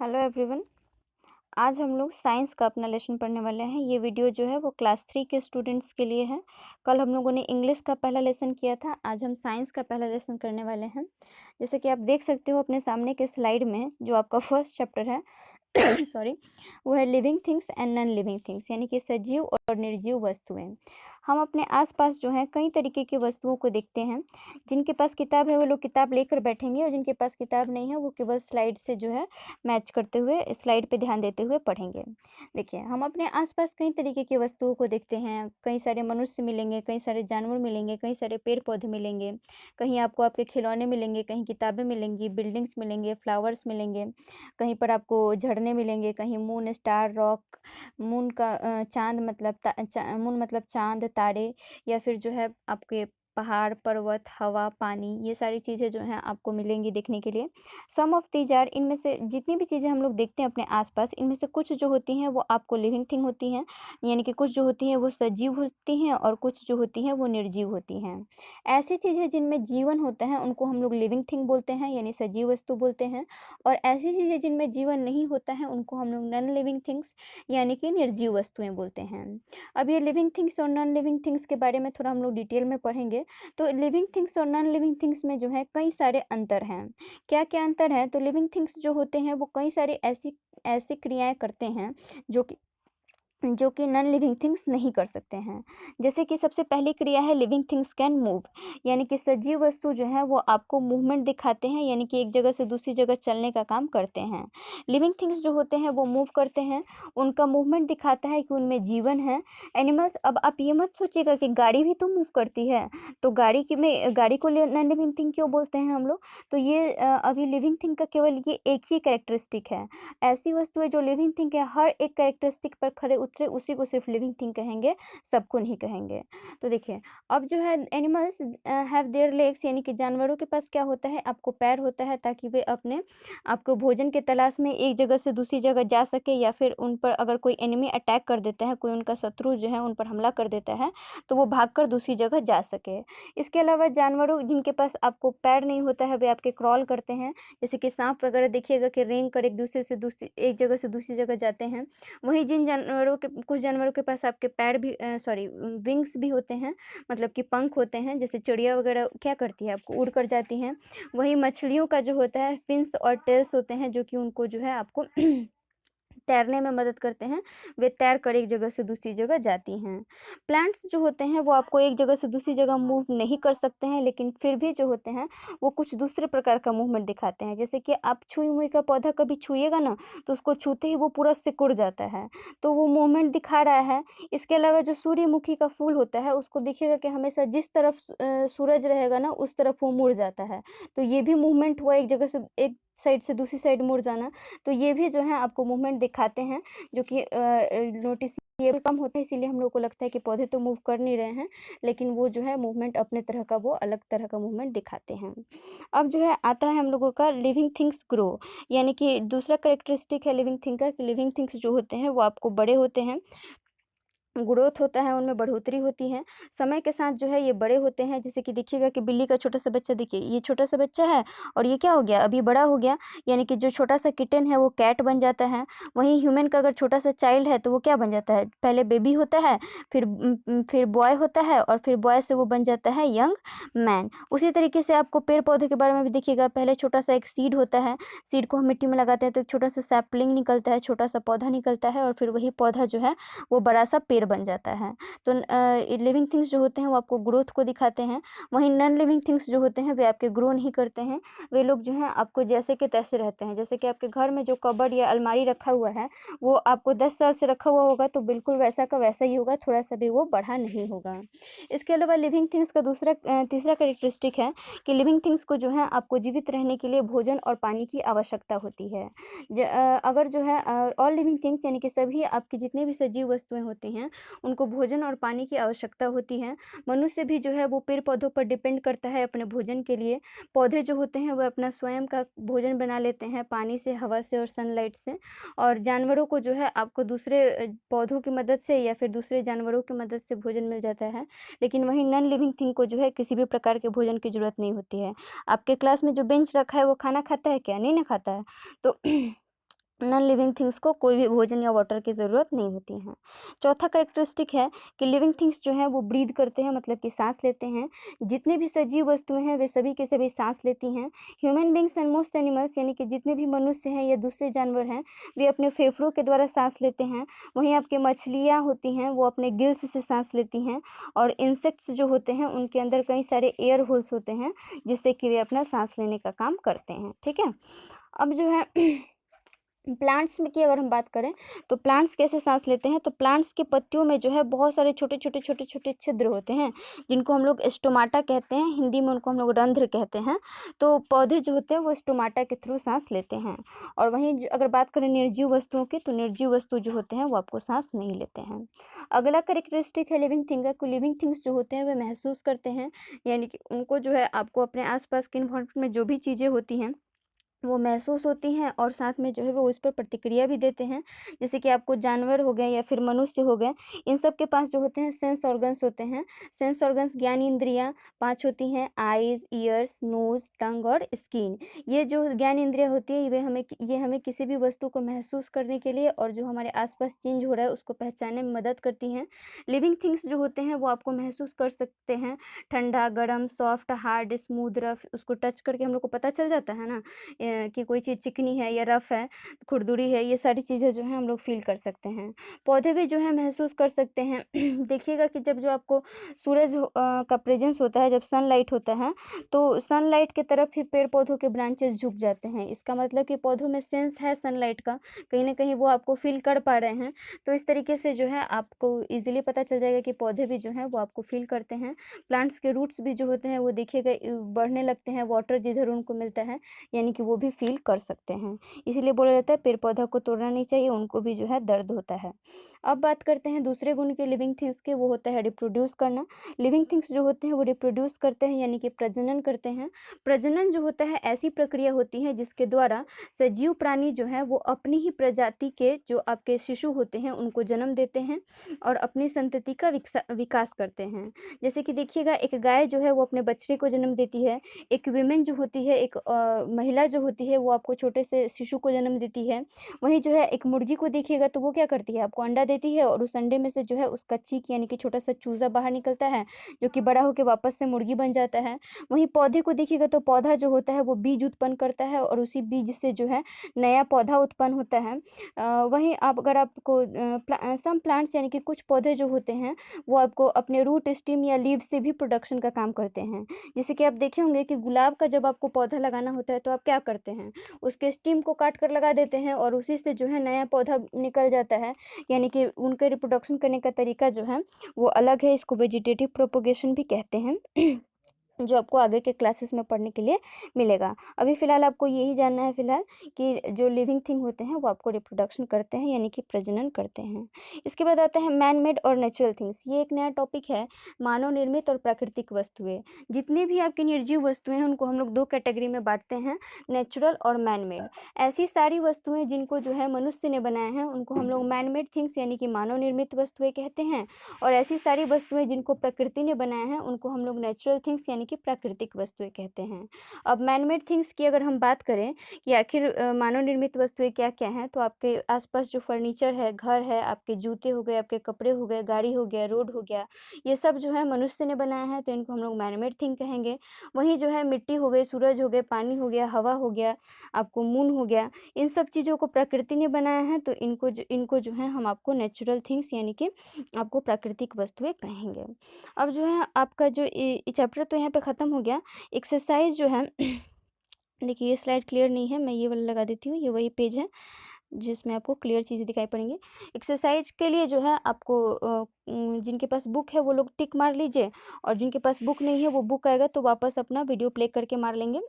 Hello everyone. आज हम लोग साइंस का अपना लेसन पढ़ने वाले हैं। ये वीडियो जो है वो क्लास 3 के स्टूडेंट्स के लिए है। कल हम लोगों ने इंग्लिश का पहला लेसन किया था, आज हम साइंस का पहला लेसन करने वाले हैं। जैसे कि आप देख सकते हो अपने सामने के स्लाइड में जो आपका फर्स्ट चैप्टर है सॉरी, वो है living things and non living things, यानी कि सजीव और निर्जीव वस्तुएं। हम अपने आसपास जो है कई तरीके की वस्तुओं को देखते हैं। जिनके पास किताब है वो लोग किताब लेकर बैठेंगे और जिनके पास किताब नहीं है वो केवल स्लाइड से जो है मैच करते हुए स्लाइड पे ध्यान देते हुए पढ़ेंगे। देखिए, हम अपने आसपास कई तरीके की वस्तुओं को देखते हैं। कई सारे मनुष्य मिलेंगे, कई सारे जानवर मिलेंगे, कई सारे पेड़ पौधे मिलेंगे, कहीं आपको आपके खिलौने मिलेंगे, कहीं किताबें मिलेंगी, बिल्डिंग्स मिलेंगे, फ्लावर्स मिलेंगे, कहीं पर आपको झरने मिलेंगे, कहीं मून, स्टार, रॉक, मून का चाँद मतलब मून मतलब चाँद, तारे, या फिर जो है आपके पहाड़, पर्वत, हवा, पानी, ये सारी चीज़ें जो हैं आपको मिलेंगी देखने के लिए। सम ऑफ दीज आर, इनमें से जितनी भी चीज़ें हम लोग देखते हैं अपने आसपास, इनमें से कुछ जो होती हैं वो आपको लिविंग थिंग होती हैं, यानी कि कुछ जो होती हैं वो सजीव होती हैं और कुछ जो होती हैं वो निर्जीव होती हैं। ऐसी चीज़ें जिनमें जीवन होता है उनको हम लोग लिविंग थिंग बोलते हैं, यानी सजीव वस्तु बोलते हैं, और ऐसी चीज़ें जिनमें जीवन नहीं होता है उनको हम लोग नॉन लिविंग थिंग्स, यानी कि निर्जीव वस्तुएं बोलते हैं। अब ये लिविंग थिंग्स और नॉन लिविंग थिंग्स के बारे में थोड़ा हम लोग डिटेल में पढ़ेंगे। तो लिविंग थिंग्स और नॉन लिविंग थिंग्स में जो है कई सारे अंतर हैं। क्या-क्या अंतर है? तो लिविंग थिंग्स जो होते हैं वो कई सारी ऐसी ऐसी क्रियाएँ करते हैं जो कि नॉन लिविंग थिंग्स नहीं कर सकते हैं। जैसे कि सबसे पहली क्रिया है लिविंग थिंग्स कैन मूव, यानी कि सजीव वस्तु जो है वो आपको मूवमेंट दिखाते हैं, यानी कि एक जगह से दूसरी जगह चलने का काम करते हैं। लिविंग थिंग्स जो होते हैं वो मूव करते हैं, उनका मूवमेंट दिखाता है कि उनमें जीवन है। एनिमल्स, अब आप ये मत सोचिएगा कि गाड़ी भी तो मूव करती है, तो गाड़ी को नॉन लिविंग थिंग क्यों बोलते हैं हम लोग? तो ये अभी लिविंग थिंग का केवल ये एक ही कैरेक्टरिस्टिक है। ऐसी वस्तुएं जो लिविंग थिंग है हर एक कैरेक्टरिस्टिक पर खरे उतरे उसी को सिर्फ लिविंग थिंग कहेंगे, सबको नहीं कहेंगे। तो देखिए, अब जो है एनिमल्स हैव देयर लेग्स, यानी कि जानवरों के पास क्या होता है, आपको पैर होता है ताकि वे अपने आपको भोजन के तलाश में एक जगह से दूसरी जगह जा सके, या फिर उन पर अगर कोई एनिमी अटैक कर देता है, कोई उनका शत्रु जो है उन पर हमला कर देता है, तो वो भागकर दूसरी जगह जा सके। इसके अलावा जानवरों जिनके पास आपको पैर नहीं होता है वे आपके क्रॉल करते हैं, जैसे कि सांप वगैरह देखिएगा कि रेंग कर एक जगह से दूसरी जगह जाते हैं। वहीं जिन जानवरों के कुछ जानवरों के पास आपके पैर भी सॉरी विंग्स भी होते हैं, मतलब कि पंख होते हैं, जैसे चिड़िया वगैरह क्या करती है आपको उड़ कर जाती हैं। वहीं मछलियों का जो होता है फिन्स और टेल्स होते हैं जो कि उनको जो है आपको तैरने में मदद करते हैं, वे तैर कर एक जगह से दूसरी जगह जाती हैं। प्लांट्स जो होते हैं वो आपको एक जगह से दूसरी जगह मूव नहीं कर सकते हैं, लेकिन फिर भी जो होते हैं वो कुछ दूसरे प्रकार का मूवमेंट दिखाते हैं। जैसे कि आप छुई-मुई का पौधा कभी छुइएगा ना, तो उसको छूते ही वो पूरा सिकुड़ जाता है, तो वो मूवमेंट दिखा रहा है। इसके अलावा जो सूर्यमुखी का फूल होता है उसको देखिएगा कि हमेशा जिस तरफ सूरज रहेगा ना उस तरफ वो मुड़ जाता है, तो ये भी मूवमेंट हुआ, एक जगह से एक साइड से दूसरी साइड मुड़ जाना। तो ये भी जो है आपको मूवमेंट दिखाते हैं, जो कि नोटिसेबल कम होता है, इसीलिए हम लोग को लगता है कि पौधे तो मूव कर नहीं रहे हैं, लेकिन वो जो है मूवमेंट अपने तरह का, वो अलग तरह का मूवमेंट दिखाते हैं। अब जो है आता है हम लोगों का लिविंग थिंग्स ग्रो, यानी कि दूसरा कैरेक्टरिस्टिक है लिविंग थिंग का कि लिविंग थिंग्स जो होते हैं वो आपको बड़े होते हैं, ग्रोथ होता है, उनमें बढ़ोतरी होती है। समय के साथ जो है ये बड़े होते हैं, जैसे कि देखिएगा कि बिल्ली का छोटा-सा बच्चा, देखिए ये छोटा-सा बच्चा है और ये क्या हो गया, अभी बड़ा हो गया, यानी कि जो छोटा-सा किटन है वो कैट बन जाता है। वहीं ह्यूमन का अगर छोटा-सा चाइल्ड है तो वो क्या बन जाता है, पहले बेबी होता है, फिर बॉय होता है और फिर बॉय से वो बन जाता है यंग मैन। उसी तरीके से आपको पेड़-पौधे के बारे में भी देखिएगा, पहले छोटा-सा एक सीड होता है, सीड को हम मिट्टी में लगाते हैं तो एक छोटा-सा सैपलिंग निकलता है, छोटा-सा पौधा निकलता है और फिर वही पौधा जो है वो बड़ा-सा पेड़ बन जाता है। तो लिविंग थिंग्स जो होते हैं वो आपको ग्रोथ को दिखाते हैं, वहीं नॉन लिविंग थिंग्स जो होते हैं वे आपके ग्रो नहीं करते हैं। वे लोग जो हैं आपको जैसे के तैसे रहते हैं। जैसे कि आपके घर में जो कबर्ड या अलमारी रखा हुआ है, वो आपको 10 साल से रखा हुआ होगा तो बिल्कुल वैसा का वैसा ही होगा, थोड़ा-सा भी वो बढ़ा नहीं होगा। इसके अलावा लिविंग थिंग्स का तीसरा कैरेक्टरिस्टिक है कि लिविंग थिंग्स को जो है आपको जीवित रहने के लिए भोजन और पानी की आवश्यकता होती है। अगर जो है ऑल लिविंग थिंग्स, यानी कि सभी आपकी जितनी भी सजीव वस्तुएँ होती हैं उनको भोजन और पानी की आवश्यकता होती है। मनुष्य भी जो है वो पेड़-पौधों पर डिपेंड करता है अपने भोजन के लिए। पौधे जो होते हैं वो अपना स्वयं का भोजन बना लेते हैं पानी से, हवा से और सनलाइट से, और जानवरों को जो है आपको दूसरे पौधों की मदद से या फिर दूसरे जानवरों की मदद से भोजन मिल जाता है। लेकिन वहीं नॉन लिविंग थिंग को जो है किसी भी प्रकार के भोजन की ज़रूरत नहीं होती है। आपके क्लास में जो बेंच रखा है वो खाना खाता है क्या? नहीं ना खाता है। तो नॉन लिविंग थिंग्स को कोई भी भोजन या वाटर की ज़रूरत नहीं होती है। चौथा कैरेक्टरिस्टिक है कि लिविंग थिंग्स जो हैं वो ब्रीथ करते हैं, मतलब कि सांस लेते हैं। जितने भी सजीव वस्तुएं हैं वे सभी के सभी सांस लेती हैं। Human beings and most animals, यानी कि जितने भी मनुष्य हैं या दूसरे जानवर हैं, वे अपने फेफड़ों के द्वारा सांस लेते हैं। वहीं आपकी मछलियाँ होती हैं वो अपने गिल्स से सांस लेती हैं। और इंसेक्ट्स जो होते हैं उनके अंदर कई सारे एयर होल्स होते हैं जिससे कि वे अपना सांस लेने का काम करते हैं। ठीक है। अब जो है प्लांट्स में की अगर हम बात करें तो प्लांट्स कैसे सांस लेते हैं, तो प्लांट्स के पत्तियों में जो है बहुत सारे छोटे छोटे छोटे छोटे छिद्र होते हैं जिनको हम लोग स्टोमाटा कहते हैं, हिंदी में उनको हम लोग रंध्र कहते हैं। तो पौधे जो होते हैं वो स्टोमाटा के थ्रू सांस लेते हैं। और वहीं अगर बात करें निर्जीव वस्तुओं की, तो निर्जीव वस्तु जो होते हैं वो आपको सांस नहीं लेते हैं। अगला करेक्टरिस्टिक है लिविंग थिंग का, लिविंग थिंग्स जो होते हैं वे महसूस करते हैं, यानी कि उनको जो है आपको अपने आसपास के इन्वायरमेंट में जो भी चीज़ें होती हैं वो महसूस होती हैं और साथ में जो है वो उस पर प्रतिक्रिया भी देते हैं। जैसे कि आपको जानवर हो गए या फिर मनुष्य हो गए, इन सब के पास जो होते हैं सेंस ऑर्गन्स होते हैं। सेंस ऑर्गन्स ज्ञान इंद्रियाँ 5 होती हैं, आइज़, ईयर्स, नोज़, टंग और स्किन। ये जो ज्ञान इंद्रियाँ होती हैं ये हमें किसी भी वस्तु को महसूस करने के लिए और जो हमारे आस-पास चेंज हो रहा है उसको पहचानने में मदद करती हैं। लिविंग थिंग्स जो होते हैं वो आपको महसूस कर सकते हैं। ठंडा, गरम, सॉफ्ट, हार्ड, स्मूथ, रफ, उसको टच करके हम लोग को पता चल जाता है ना कि कोई चीज़ चिकनी है या रफ़ है, खुरदुरी है, ये सारी चीज़ें जो हैं हम लोग फ़ील कर सकते हैं। पौधे भी जो है महसूस कर सकते हैं। देखिएगा कि जब जो आपको सूरज का प्रेज़ेंस होता है, जब सनलाइट होता है, तो सनलाइट की तरफ ही पेड़-पौधों के ब्रांचेज़ झुक जाते हैं। इसका मतलब कि पौधों में सेंस है सनलाइट का, कहीं न कहीं वो आपको फ़ील कर पा रहे हैं। तो इस तरीके से जो है आपको ईज़िली पता चल जाएगा कि पौधे भी जो हैं वो आपको फ़ील करते हैं। प्लांट्स के रूट्स भी जो होते हैं वो देखिएगा बढ़ने लगते हैं, वाटर जिधर उनको मिलता है, यानी कि वो भी फ़ील कर सकते हैं। इसीलिए बोला जाता है पेड़-पौधा को तोड़ना नहीं चाहिए, उनको भी जो है दर्द होता है। अब बात करते हैं दूसरे गुण के लिविंग थिंग्स के, वो होता है रिप्रोड्यूस करना। लिविंग थिंग्स जो होते हैं वो रिप्रोड्यूस करते हैं, यानी कि प्रजनन करते हैं। प्रजनन जो होता है ऐसी प्रक्रिया होती है जिसके द्वारा सजीव प्राणी जो है वो अपनी ही प्रजाति के जो आपके शिशु होते हैं उनको जन्म देते हैं और अपनी संतति का विकास करते हैं। जैसे कि देखिएगा एक गाय जो है वो अपने बछड़े को जन्म देती है, एक वीमेन जो होती है, एक महिला जो होती है वो आपको छोटे से शिशु को जन्म देती है। वहीं जो है एक मुर्गी को देखिएगा तो वो क्या करती है, आपको अंडा देती है और उस अंडे में से जो है उसका चीक यानी कि छोटा-सा चूज़ा बाहर निकलता है, जो कि बड़ा होके वापस से मुर्गी बन जाता है। वहीं पौधे को देखिएगा तो पौधा जो होता है वो बीज उत्पन्न करता है और उसी बीज से जो है नया पौधा उत्पन्न होता है। वहीं आप अगर आपको सम प्लांट्स यानी कि कुछ पौधे जो होते हैं वो आपको अपने रूट, स्टेम या लीव से भी प्रोडक्शन का काम करते हैं। जैसे कि आप देखे होंगे कि गुलाब का जब आपको पौधा लगाना होता है तो आप क्या करते हैं, उसके स्टीम को काट कर लगा देते हैं और उसी से जो है नया पौधा निकल जाता है। यानी कि उनके रिप्रोडक्शन करने का तरीका जो है वो अलग है, इसको वेजिटेटिव प्रोपगेशन भी कहते हैं। जो आपको आगे के क्लासेस में पढ़ने के लिए मिलेगा। अभी फ़िलहाल आपको यही जानना है फ़िलहाल कि जो लिविंग थिंग होते हैं वो आपको रिप्रोडक्शन करते हैं, यानी कि प्रजनन करते हैं। इसके बाद आता है मैन मेड और नेचुरल थिंग्स। ये एक नया टॉपिक है, मानव निर्मित और प्राकृतिक वस्तुएँ। जितनी भी आपकी निर्जीव वस्तुएँ हैं उनको हम लोग 2 कैटेगरी में बाँटते हैं, नेचुरल और मैन मेड। ऐसी सारी वस्तुएँ जिनको जो है मनुष्य ने बनाया है उनको हम लोग मैन मेड थिंग्स यानी कि मानव निर्मित वस्तुएँ कहते हैं। और ऐसी सारी वस्तुएँ जिनको प्रकृति ने बनाया है उनको हम लोग नेचुरल थिंग्स यानी कि प्राकृतिक वस्तुएँ कहते हैं। अब मैन मेड थिंग्स की अगर हम बात करें कि आखिर मानव निर्मित वस्तुएँ क्या-क्या हैं, तो आपके आस-पास जो फर्नीचर है, घर है, आपके जूते हो गए, आपके कपड़े हो गए, गाड़ी हो गया, रोड हो गया, ये सब जो है मनुष्य ने बनाया है तो इनको हम लोग मैन मेड थिंग कहेंगे। वहीं जो है मिट्टी हो गई, सूरज हो गए, पानी हो गया, हवा हो गया, आपको मून हो गया, इन सब चीज़ों को प्रकृति ने बनाया है तो इनको जो है हम आपको नेचुरल थिंग्स यानी कि आपको प्राकृतिक वस्तुएँ कहेंगे। अब जो है आपका जो ये चैप्टर तो यहाँ पे ख़त्म हो गया। एक्सरसाइज़ जो है देखिए ये स्लाइड क्लियर नहीं है, मैं ये वाला लगा देती हूँ, ये वही पेज है जिसमें आपको क्लियर चीज़ें दिखाई पड़ेंगी। एक्सरसाइज़ के लिए जो है आपको जिनके पास बुक है वो लोग टिक मार लीजिए और जिनके पास बुक नहीं है वो बुक आएगा तो वापस अपना वीडियो प्ले करके मार लेंगे।